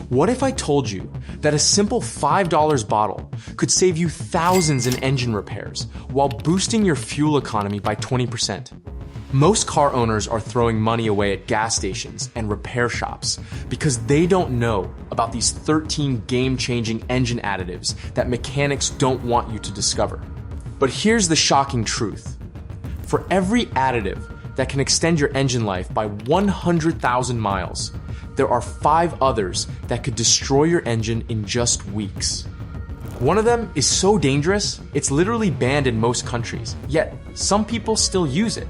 What if I told you that a simple $5 bottle could save you thousands in engine repairs while boosting your fuel economy by 20%? Most car owners are throwing money away at gas stations and repair shops because they don't know about these 13 game-changing engine additives that mechanics don't want you to discover. But here's the shocking truth. For every additive that can extend your engine life by 100,000 miles, there are 5 others that could destroy your engine in just weeks. One of them is so dangerous, it's literally banned in most countries, yet some people still use it.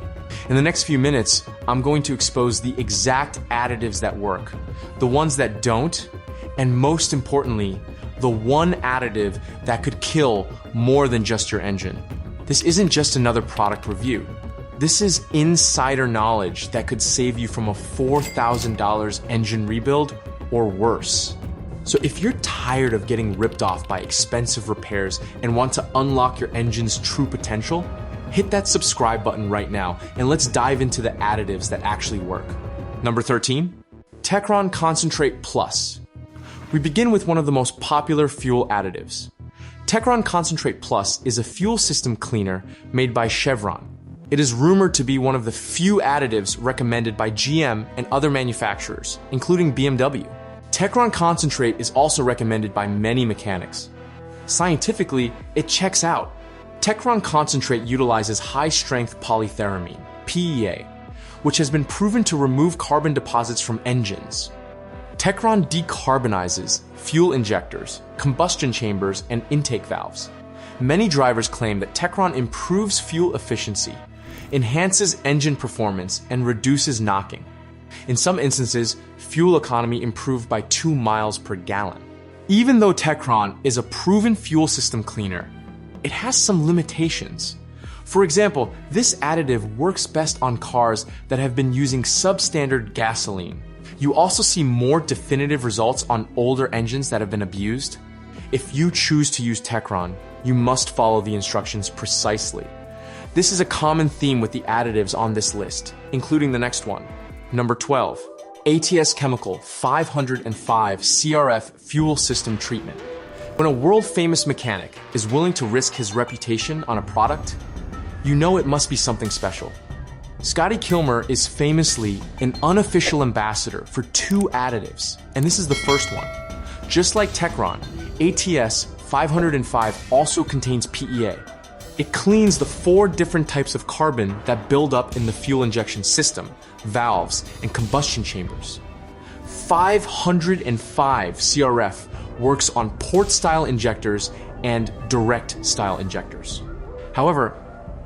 In the next few minutes, I'm going to expose the exact additives that work, the ones that don't, and most importantly, the one additive that could kill more than just your engine. This isn't just another product review. This is insider knowledge that could save you from a $4,000 engine rebuild or worse. So if you're tired of getting ripped off by expensive repairs and want to unlock your engine's true potential, hit that subscribe button right now and let's dive into the additives that actually work. Number 13, Techron Concentrate Plus. We begin with one of the most popular fuel additives. Techron Concentrate Plus is a fuel system cleaner made by Chevron. It is rumored to be one of the few additives recommended by GM and other manufacturers, including BMW. Techron Concentrate is also recommended by many mechanics. Scientifically, it checks out. Techron Concentrate utilizes high-strength polytheramine, PEA, which has been proven to remove carbon deposits from engines. Techron decarbonizes fuel injectors, combustion chambers, and intake valves. Many drivers claim that Techron improves fuel efficiency, enhances engine performance, and reduces knocking. In some instances, fuel economy improved by 2 miles per gallon. Even though Techron is a proven fuel system cleaner, it has some limitations. For example, this additive works best on cars that have been using substandard gasoline. You also see more definitive results on older engines that have been abused. If you choose to use Techron, you must follow the instructions precisely. This is a common theme with the additives on this list, including the next one. Number 12, ATS Chemical 505 CRF Fuel System Treatment. When a world-famous mechanic is willing to risk his reputation on a product, you know it must be something special. Scotty Kilmer is famously an unofficial ambassador for 2 additives, and this is the first one. Just like Techron, ATS 505 also contains PEA. It cleans the 4 different types of carbon that build up in the fuel injection system, valves, and combustion chambers. 505 CRF works on port-style injectors and direct-style injectors. However,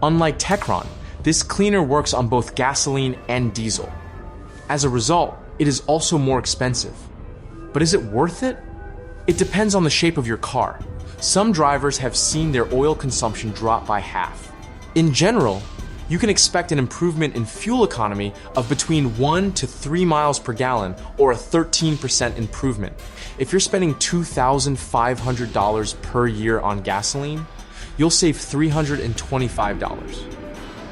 unlike Techron, this cleaner works on both gasoline and diesel. As a result, it is also more expensive. But is it worth it? It depends on the shape of your car. Some drivers have seen their oil consumption drop by half. In general, you can expect an improvement in fuel economy of between 1 to 3 miles per gallon, or a 13% improvement. If you're spending $2,500 per year on gasoline, you'll save $325.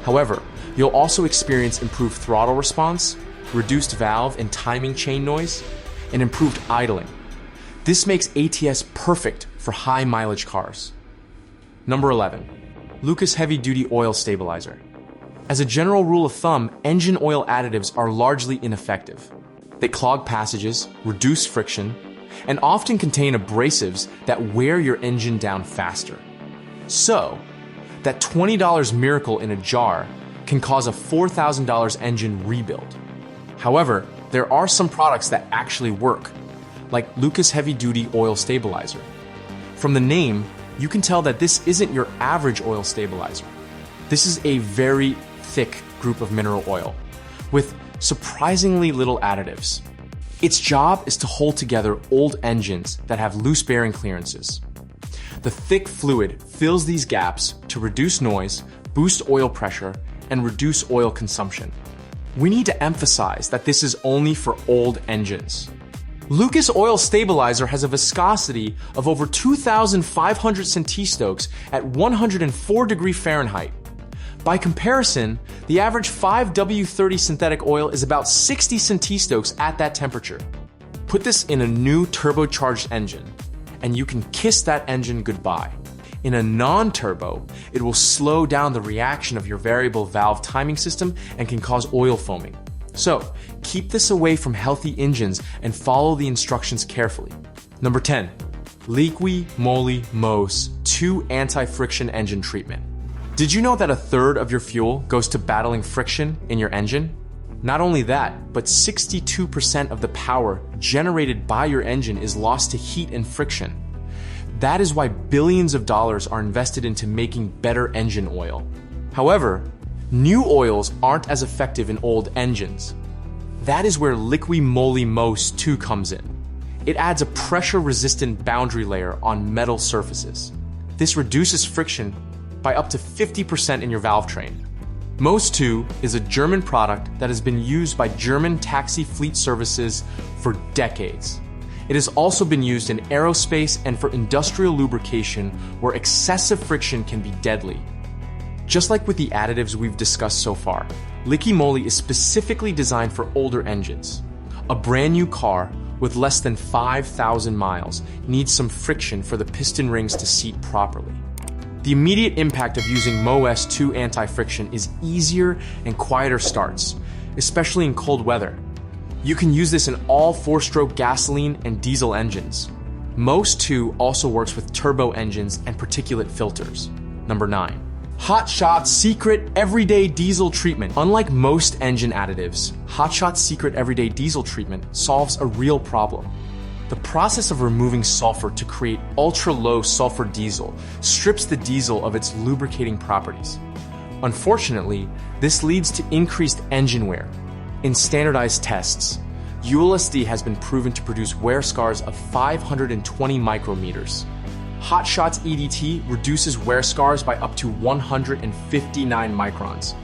However, you'll also experience improved throttle response, reduced valve and timing chain noise, and improved idling. This makes ATS perfect for high mileage cars. Number 11, Lucas Heavyduty Oil Stabilizer. As a general rule of thumb, engine oil additives are largely ineffective. They clog passages, reduce friction, and often contain abrasives that wear your engine down faster. So, that $20 miracle in a jar can cause a $4,000 engine rebuild. However, there are some products that actually work, like Lucas Heavyduty Oil Stabilizer. From the name, you can tell that this isn't your average oil stabilizer. This is a very thick group of mineral oil with surprisingly little additives. Its job is to hold together old engines that have loose bearing clearances. The thick fluid fills these gaps to reduce noise, boost oil pressure, and reduce oil consumption. We need to emphasize that this is only for old engines. Lucas Oil Stabilizer has a viscosity of over 2,500 centistokes at 104 degrees Fahrenheit. By comparison, the average 5W30 synthetic oil is about 60 centistokes at that temperature. Put this in a new turbocharged engine, and you can kiss that engine goodbye. In a non-turbo, it will slow down the reaction of your variable valve timing system and can cause oil foaming. So, keep this away from healthy engines and follow the instructions carefully. Number 10. Liquy Moly MOS 2 Anti-Friction Engine Treatment. Did you know that a third of your fuel goes to battling friction in your engine? Not only that, but 62% of the power generated by your engine is lost to heat and friction. That is why billions of dollars are invested into making better engine oil. However, new oils aren't as effective in old engines. That is where Liquy Moly MOS 2 comes in. It adds a pressure-resistant boundary layer on metal surfaces. This reduces friction by up to 50% in your valve train. MOS 2 is a German product that has been used by German taxi fleet services for decades. It has also been used in aerospace and for industrial lubrication where excessive friction can be deadly. Just like with the additives we've discussed so far, Liquy Moly is specifically designed for older engines. A brand new car with less than 5,000 miles needs some friction for the piston rings to seat properly. The immediate impact of using MOS 2 anti-friction is easier and quieter starts, especially in cold weather. You can use this in all 4-stroke gasoline and diesel engines. MOS 2 also works with turbo engines and particulate filters. Number 9. Hot Shot's Secret Everyday Diesel Treatment. Unlike most engine additives, Hot Shot's Secret Everyday Diesel Treatment solves a real problem. The process of removing sulfur to create ultra-low sulfur diesel strips the diesel of its lubricating properties. Unfortunately, this leads to increased engine wear. In standardized tests, ULSD has been proven to produce wear scars of 520 micrometers. Hot Shot's EDT reduces wear scars by up to 159 microns.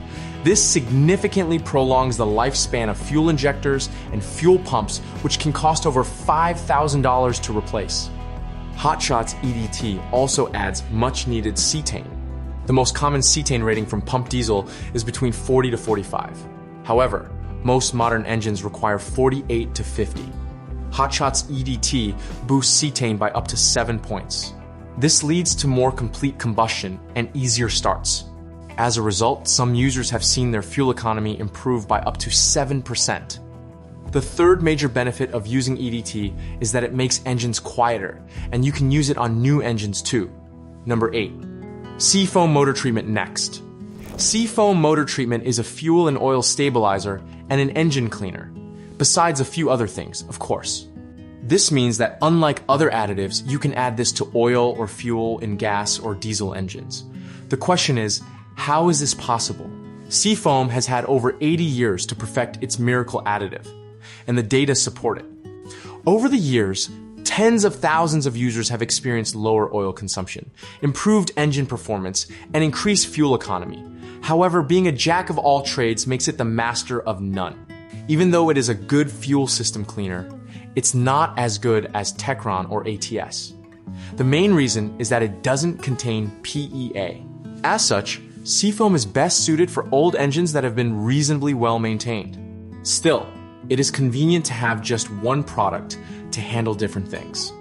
This significantly prolongs the lifespan of fuel injectors and fuel pumps, which can cost over $5,000 to replace. Hot Shot's EDT also adds much-needed cetane. The most common cetane rating from pump diesel is between 40 to 45. However, most modern engines require 48 to 50. Hot Shot's EDT boosts cetane by up to 7 points. This leads to more complete combustion and easier starts. As a result, some users have seen their fuel economy improve by up to 7%. The third major benefit of using EDT is that it makes engines quieter, and you can use it on new engines too. Number 8. Seafoam Motor Treatment next. Seafoam motor treatment is a fuel and oil stabilizer and an engine cleaner, besides a few other things, of course. This means that unlike other additives, you can add this to oil or fuel in gas or diesel engines. The question is, how is this possible? Seafoam has had over 80 years to perfect its miracle additive, and the data support it. Over the years, tens of thousands of users have experienced lower oil consumption, improved engine performance, and increased fuel economy. However, being a jack of all trades makes it the master of none. Even though it is a good fuel system cleaner, it's not as good as Techron or ATS. The main reason is that it doesn't contain PEA. As such, Seafoam is best suited for old engines that have been reasonably well maintained. Still, it is convenient to have just one product to handle different things.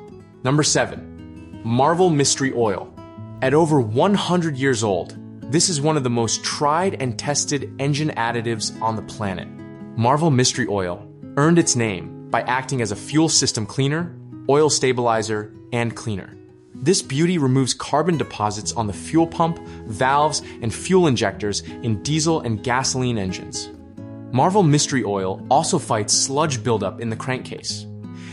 Number 7. Marvel Mystery Oil. At over 100 years old, this is one of the most tried and tested engine additives on the planet. Marvel Mystery Oil earned its name by acting as a fuel system cleaner, oil stabilizer, and cleaner. This beauty removes carbon deposits on the fuel pump, valves, and fuel injectors in diesel and gasoline engines. Marvel Mystery Oil also fights sludge buildup in the crankcase.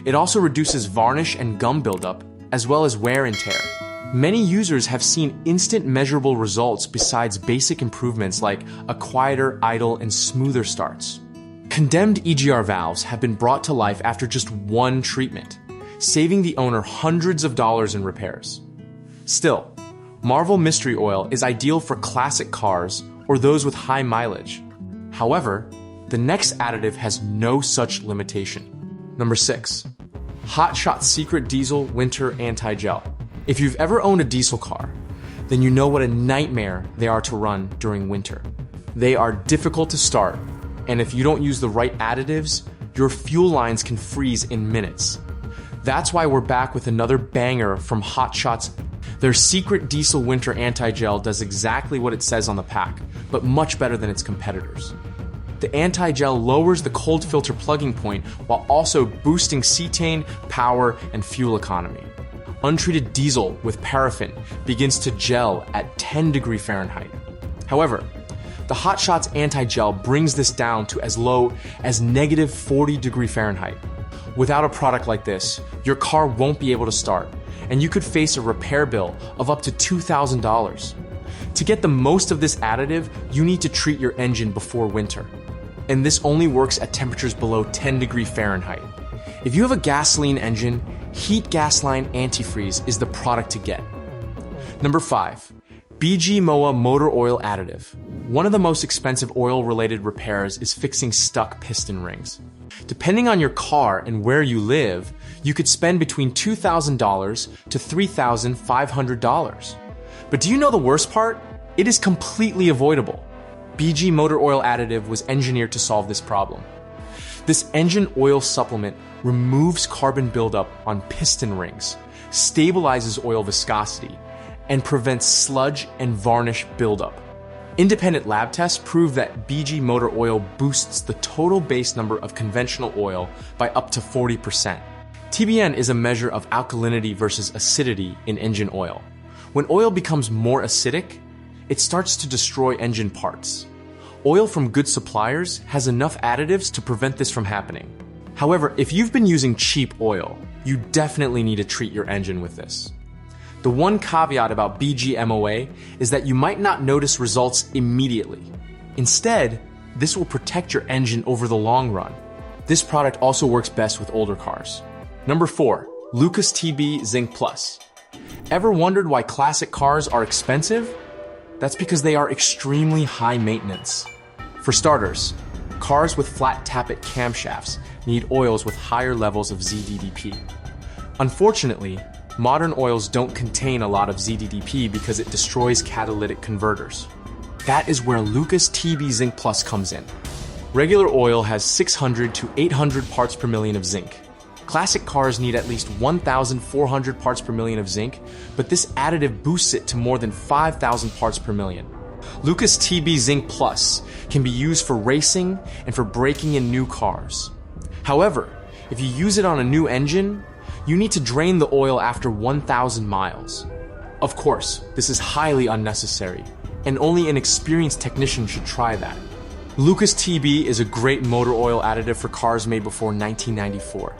It also reduces varnish and gum buildup, as well as wear and tear. Many users have seen instant measurable results besides basic improvements like a quieter, idle, and smoother starts. Condemned EGR valves have been brought to life after just one treatment, saving the owner hundreds of dollars in repairs. Still, Marvel Mystery Oil is ideal for classic cars or those with high mileage. However, the next additive has no such limitation. Number 6. Hot Shot Secret Diesel Winter AntiGel. If you've ever owned a diesel car, then you know what a nightmare they are to run during winter. They are difficult to start, and if you don't use the right additives, your fuel lines can freeze in minutes. That's why we're back with another banger from Hot Shots. Their secret diesel winter AntiGel does exactly what it says on the pack, but much better than its competitors. The AntiGel lowers the cold filter plugging point while also boosting cetane, power, and fuel economy. Untreated diesel with paraffin begins to gel at 10 degrees Fahrenheit. However, the Hot Shots AntiGel brings this down to as low as negative 40 degrees Fahrenheit. Without a product like this, your car won't be able to start, and you could face a repair bill of up to $2,000. To get the most of this additive, you need to treat your engine before winter. And this only works at temperatures below 10 degrees Fahrenheit. If you have a gasoline engine, Heat Gasline Antifreeze is the product to get. Number 5. BG MOA Motor Oil Additive. One of the most expensive oil-related repairs is fixing stuck piston rings. Depending on your car and where you live, you could spend between $2,000 to $3,500. But do you know the worst part? It is completely avoidable. BG Motor Oil Additive was engineered to solve this problem. This engine oil supplement removes carbon buildup on piston rings, stabilizes oil viscosity, and prevents sludge and varnish buildup. Independent lab tests prove that BG Motor Oil boosts the total base number of conventional oil by up to 40%. TBN is a measure of alkalinity versus acidity in engine oil. When oil becomes more acidic, it starts to destroy engine parts. Oil from good suppliers has enough additives to prevent this from happening. However, if you've been using cheap oil, you definitely need to treat your engine with this. The one caveat about BG MOA is that you might not notice results immediately. Instead, this will protect your engine over the long run. This product also works best with older cars. Number 4. Lucas TB Zinc Plus. Ever wondered why classic cars are expensive? That's because they are extremely high maintenance. For starters, cars with flat tappet camshafts need oils with higher levels of ZDDP. Unfortunately, modern oils don't contain a lot of ZDDP because it destroys catalytic converters. That is where Lucas TB Zinc Plus comes in. Regular oil has 600 to 800 parts per million of zinc. Classic cars need at least 1,400 parts per million of zinc, but this additive boosts it to more than 5,000 parts per million. Lucas TB Zinc Plus can be used for racing and for braking in new cars. However, if you use it on a new engine, you need to drain the oil after 1,000 miles. Of course, this is highly unnecessary, and only an experienced technician should try that. Lucas TB is a great motor oil additive for cars made before 1994.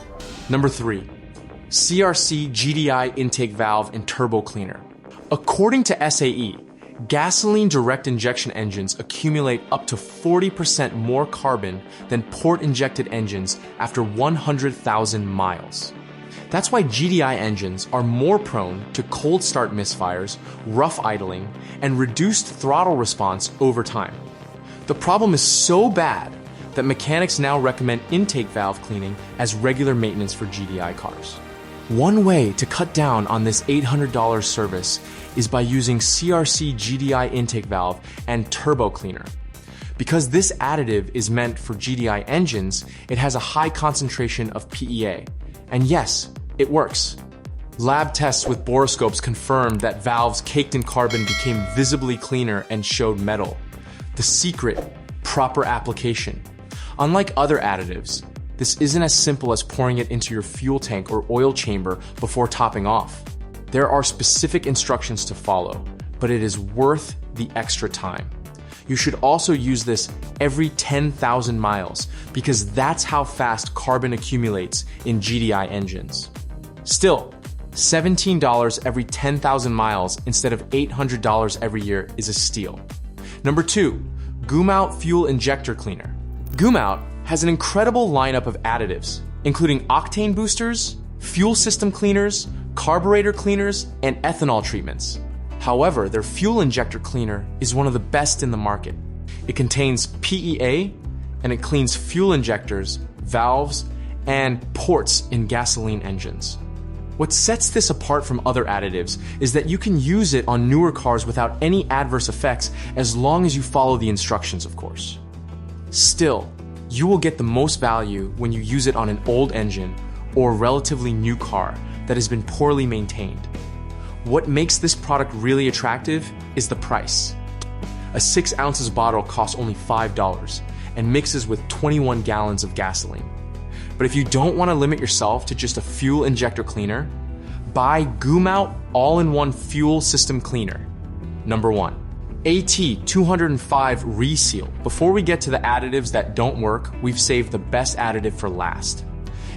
Number 3. CRC GDI Intake Valve and Turbo Cleaner. According to SAE, gasoline direct injection engines accumulate up to 40% more carbon than port-injected engines after 100,000 miles. That's why GDI engines are more prone to cold start misfires, rough idling, and reduced throttle response over time. The problem is so bad that mechanics now recommend intake valve cleaning as regular maintenance for GDI cars. One way to cut down on this $800 service is by using CRC GDI intake valve and turbo cleaner. Because this additive is meant for GDI engines, it has a high concentration of PEA. And yes, it works. Lab tests with borescopes confirmed that valves caked in carbon became visibly cleaner and showed metal. The secret, proper application. Unlike other additives, this isn't as simple as pouring it into your fuel tank or oil chamber before topping off. There are specific instructions to follow, but it is worth the extra time. You should also use this every 10,000 miles because that's how fast carbon accumulates in GDI engines. Still, $17 every 10,000 miles instead of $800 every year is a steal. Number 2, Gumount Fuel Injector Cleaner. Gumount has an incredible lineup of additives, including octane boosters, fuel system cleaners, carburetor cleaners, and ethanol treatments. However, their fuel injector cleaner is one of the best in the market. It contains PEA, and it cleans fuel injectors, valves, and ports in gasoline engines. What sets this apart from other additives is that you can use it on newer cars without any adverse effects as long as you follow the instructions, of course. Still, you will get the most value when you use it on an old engine or a relatively new car that has been poorly maintained. What makes this product really attractive is the price. A 6 ounces bottle costs only $5 and mixes with 21 gallons of gasoline. But if you don't want to limit yourself to just a fuel injector cleaner, buy Gumount all-in-one fuel system cleaner. Number 1. AT205 Receal. Before we get to the additives that don't work, we've saved the best additive for last.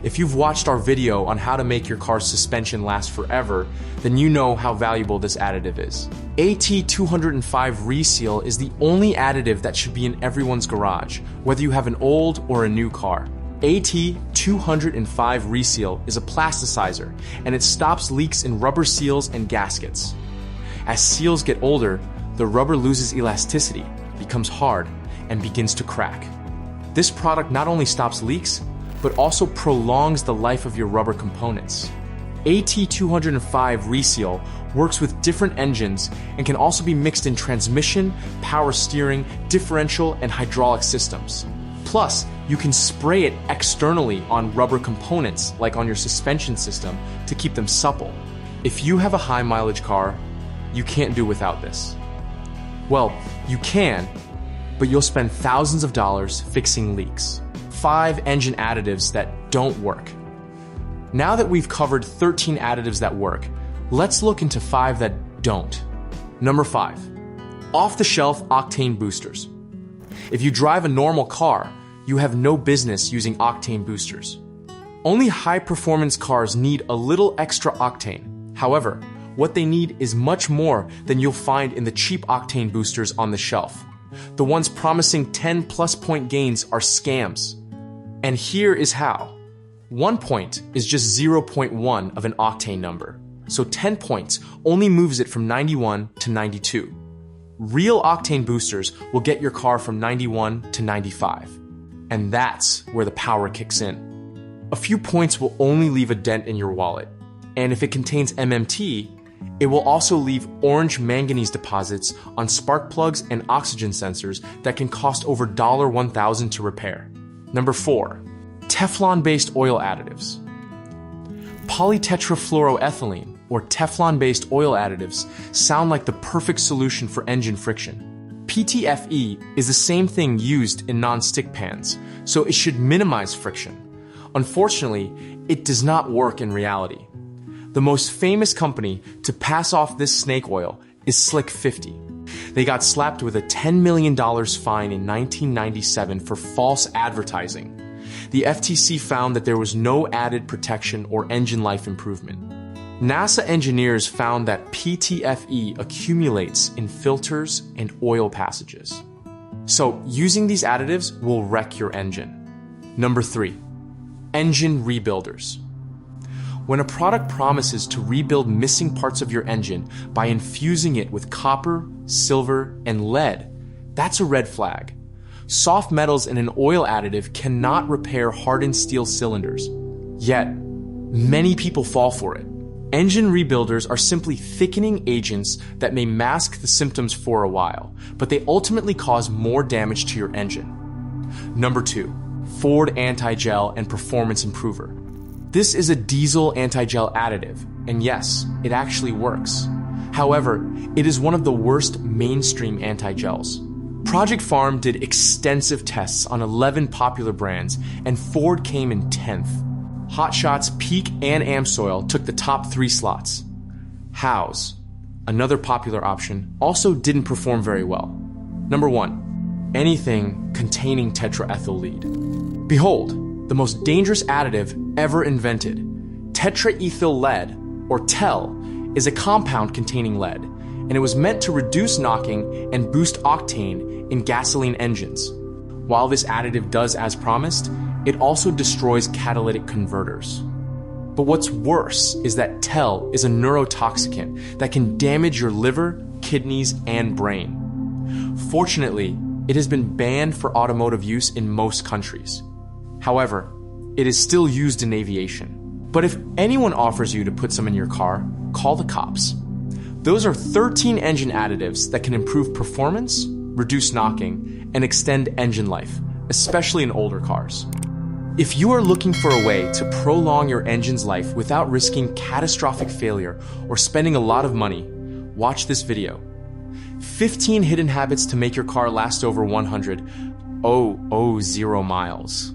If you've watched our video on how to make your car's suspension last forever, then you know how valuable this additive is. AT205 Receal is the only additive that should be in everyone's garage, whether you have an old or a new car. AT205 Receal is a plasticizer, and it stops leaks in rubber seals and gaskets. As seals get older, the rubber loses elasticity, becomes hard, and begins to crack. This product not only stops leaks, but also prolongs the life of your rubber components. AT205 Receal works with different engines and can also be mixed in transmission, power steering, differential, and hydraulic systems. Plus, you can spray it externally on rubber components, like on your suspension system, to keep them supple. If you have a high mileage car, you can't do without this. Well, you can, but you'll spend thousands of dollars fixing leaks. 5 engine additives that don't work. Now that we've covered 13 additives that work, let's look into 5 that don't. Number 5, off-the-shelf octane boosters. If you drive a normal car, you have no business using octane boosters. Only high-performance cars need a little extra octane. However, what they need is much more than you'll find in the cheap octane boosters on the shelf. The ones promising 10+ point gains are scams. And here is how. 1 point is just 0.1 of an octane number, so 10 points only moves it from 91 to 92. Real octane boosters will get your car from 91 to 95. And that's where the power kicks in. A few points will only leave a dent in your wallet. And if it contains MMT, it will also leave orange manganese deposits on spark plugs and oxygen sensors that can cost over $1,000 to repair. Number 4, Teflon-based oil additives. Polytetrafluoroethylene, or Teflon-based oil additives, sound like the perfect solution for engine friction. PTFE is the same thing used in non-stick pans, so it should minimize friction. Unfortunately, it does not work in reality. The most famous company to pass off this snake oil is Slick 50. They got slapped with a $10 million fine in 1997 for false advertising. The FTC found that there was no added protection or engine life improvement. NASA engineers found that PTFE accumulates in filters and oil passages. So using these additives will wreck your engine. Number 3, engine rebuilders. When a product promises to rebuild missing parts of your engine by infusing it with copper, silver, and lead, that's a red flag. Soft metals in an oil additive cannot repair hardened steel cylinders. Yet, many people fall for it. Engine rebuilders are simply thickening agents that may mask the symptoms for a while, but they ultimately cause more damage to your engine. Number 2, Ford AntiGel and Performance Improver. This is a diesel AntiGel additive, and yes, it actually works. However, it is one of the worst mainstream anti-gels. Project Farm did extensive tests on 11 popular brands, and Ford came in 10th. Hot Shots, Peak, and Amsoil took the top 3 slots. Howes, another popular option, also didn't perform very well. Number 1, anything containing tetraethyl lead. Behold, the most dangerous additive ever invented. Tetraethyl lead, or TEL, is a compound containing lead, and it was meant to reduce knocking and boost octane in gasoline engines. While this additive does as promised, it also destroys catalytic converters. But what's worse is that TEL is a neurotoxicant that can damage your liver, kidneys, and brain. Fortunately, it has been banned for automotive use in most countries. However, it is still used in aviation. But if anyone offers you to put some in your car, call the cops. Those are 13 engine additives that can improve performance, reduce knocking, and extend engine life. especially in older cars. If you are looking for a way to prolong your engine's life without risking catastrophic failure or spending a lot of money, watch this video. 15 hidden habits to make your car last over 100,000 miles.